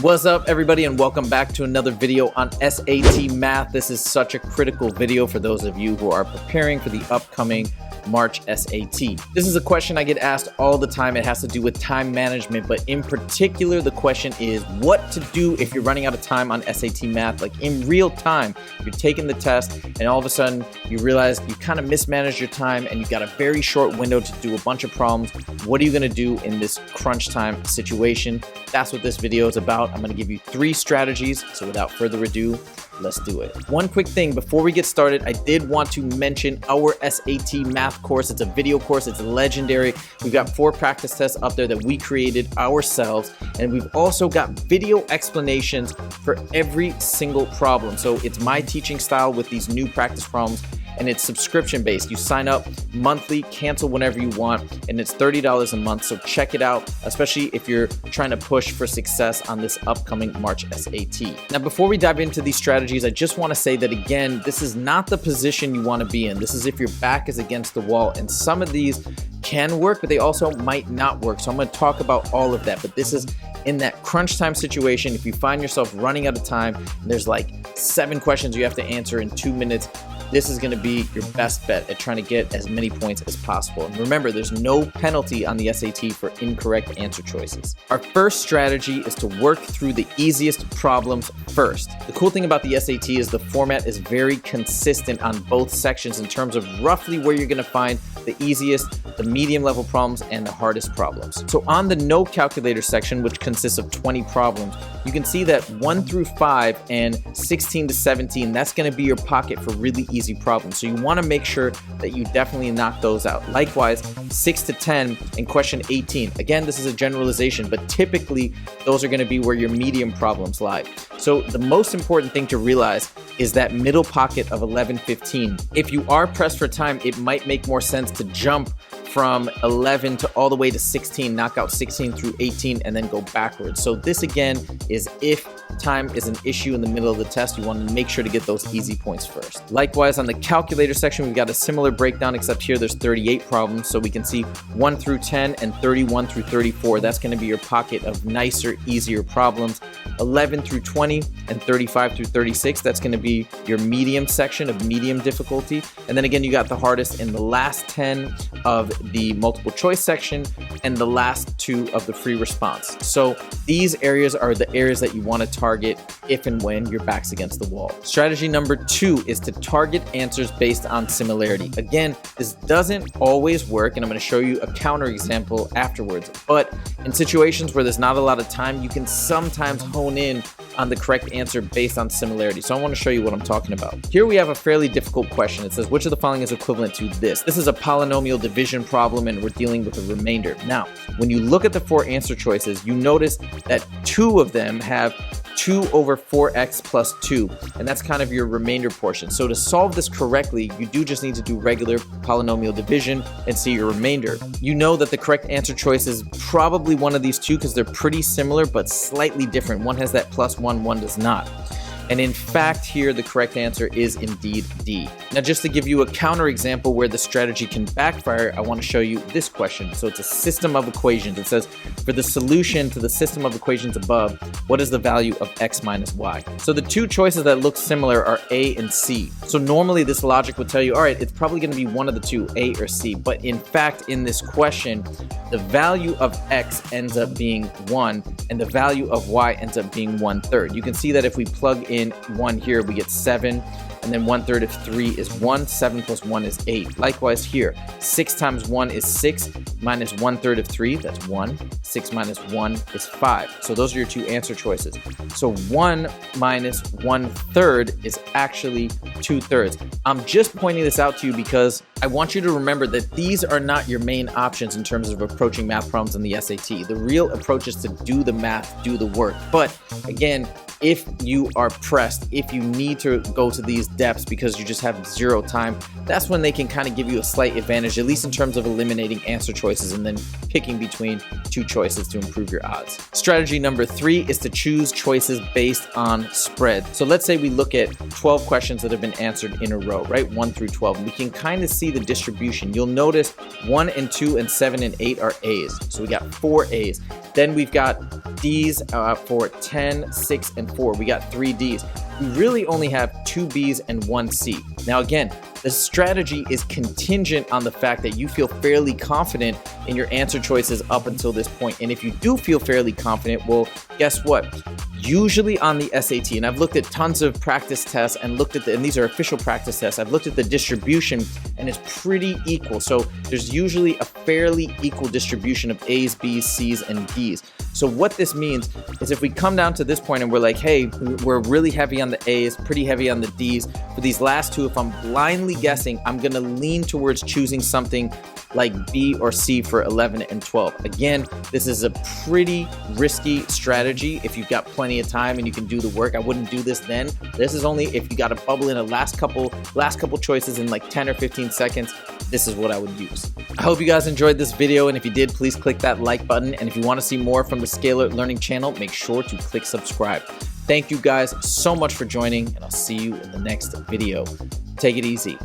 What's up, everybody, and welcome back to another video on SAT Math. This is such a critical video for those of you who are preparing for the upcoming March SAT. This is a question I get asked all the time. It has to do with time management, but in particular, the question is what to do if you're running out of time on SAT Math, like in real time. You're taking the test and all of a sudden you realize you kind of mismanaged your time and you've got a very short window to do a bunch of problems. What are you gonna do in this crunch time situation? That's what this video is about. I'm gonna give you 3 strategies. So without further ado, let's do it. One quick thing before we get started, I did want to mention our SAT Math course. It's a video course. It's legendary. We've got 4 practice tests up there that we created ourselves, and we've also got video explanations for every single problem. So it's my teaching style with these new practice problems, and it's subscription based. You sign up monthly, cancel whenever you want, and it's $30 a month. So check it out, especially if you're trying to push for success on this upcoming March SAT. Now, before we dive into these strategies, I just want to say that again, this is not the position you want to be in. This is if your back is against the wall, and some of these can work, but they also might not work. So I'm going to talk about all of that, but this is in that crunch time situation. If you find yourself running out of time and there's like 7 questions you have to answer in 2 minutes, this is going to be your best bet at trying to get as many points as possible. And remember, there's no penalty on the SAT for incorrect answer choices. Our first strategy is to work through the easiest problems first. The cool thing about the SAT is the format is very consistent on both sections in terms of roughly where you're going to find the easiest, the medium level problems, and the hardest problems. So on the no calculator section, which consists of 20 problems, you can see that 1 through 5 and 16 to 17, that's going to be your pocket for really easy problems. So you want to make sure that you definitely knock those out. Likewise, 6 to 10 and question 18. Again, this is a generalization, but typically those are going to be where your medium problems lie. So the most important thing to realize is that middle pocket of 11, 15. If you are pressed for time, it might make more sense to jump from 11 to all the way to 16, knock out 16 through 18, and then go backwards. So this again is if time is an issue in the middle of the test, you want to make sure to get those easy points first. Likewise, on the calculator section, we've got a similar breakdown, except here there's 38 problems. So we can see 1 through 10 and 31 through 34. That's going to be your pocket of nicer, easier problems. 11 through 20 and 35 through 36, that's going to be your medium section of medium difficulty. And then again, you got the hardest in the last 10 of the multiple choice section and the last 2 of the free response. So these areas are the areas that you want to target if and when your back's against the wall. Strategy number 2 is to target answers based on similarity. Again, this doesn't always work, and I'm going to show you a counter example afterwards. But in situations where there's not a lot of time, you can sometimes hone in on the correct answer based on similarity. So I want to show you what I'm talking about. Here we have a fairly difficult question. It says, which of the following is equivalent to this? This is a polynomial division problem, and we're dealing with a remainder. Now, when you look at the 4 answer choices, you notice that 2 of them have 2 over 4x plus 2, and that's kind of your remainder portion. So to solve this correctly, you do just need to do regular polynomial division and see your remainder. You know that the correct answer choice is probably one of these 2 because they're pretty similar but slightly different. One has that plus 1, one does not. And in fact, here the correct answer is indeed D. Now, just to give you a counter example where the strategy can backfire, I want to show you this question. So it's a system of equations. It says, for the solution to the system of equations above, what is the value of x minus y? So the 2 choices that look similar are A and C. So normally this logic would tell you, all right, it's probably going to be one of the 2, A or C. But in fact, in this question, the value of x ends up being 1, and the value of y ends up being 1/3. You can see that if we plug in 1 here, we get 7, and then 1/3 of 3 is 1, 7 plus 1 is 8. Likewise here, 6 times 1 is 6, minus 1/3 of 3, that's 1. 6 minus 1 is 5. So those are your 2 answer choices. So 1 minus 1/3 is actually 2/3. I'm just pointing this out to you because I want you to remember that these are not your main options in terms of approaching math problems in the SAT. The real approach is to do the math, do the work. But again, if you are pressed, if you need to go to these depths because you just have 0 time, that's when they can kind of give you a slight advantage, at least in terms of eliminating answer choices and then picking between 2 choices to improve your odds. Strategy number 3 is to choose choices based on spread. So let's say we look at 12 questions that have been answered in a row, right? 1 through 12. We can kind of see the distribution. You'll notice 1 and 2 and 7 and 8 are A's. So we got 4 A's. Then we've got D's for 10, 6, and 4. We got 3 D's. We really only have 2 B's and 1 C. Now again, the strategy is contingent on the fact that you feel fairly confident in your answer choices up until this point. And if you do feel fairly confident, well, guess what? Usually on the SAT, and I've looked at tons of practice tests and looked at and these are official practice tests, I've looked at the distribution and it's pretty equal. So there's usually a fairly equal distribution of A's, B's, C's, and D's. So what this means is if we come down to this point and we're like, hey, we're really heavy on the A's, pretty heavy on the D's. For these last two, if I'm blindly guessing, I'm gonna lean towards choosing something like B or C for 11 and 12. Again, this is a pretty risky strategy. If you've got plenty of time and you can do the work, I wouldn't do this then. This is only if you got to bubble in a last couple choices in like 10 or 15 seconds. This is what I would use. I hope you guys enjoyed this video, and if you did, please click that like button. And if you want to see more from the Scalar Learning channel, make sure to click subscribe. Thank you guys so much for joining, and I'll see you in the next video. Take it easy.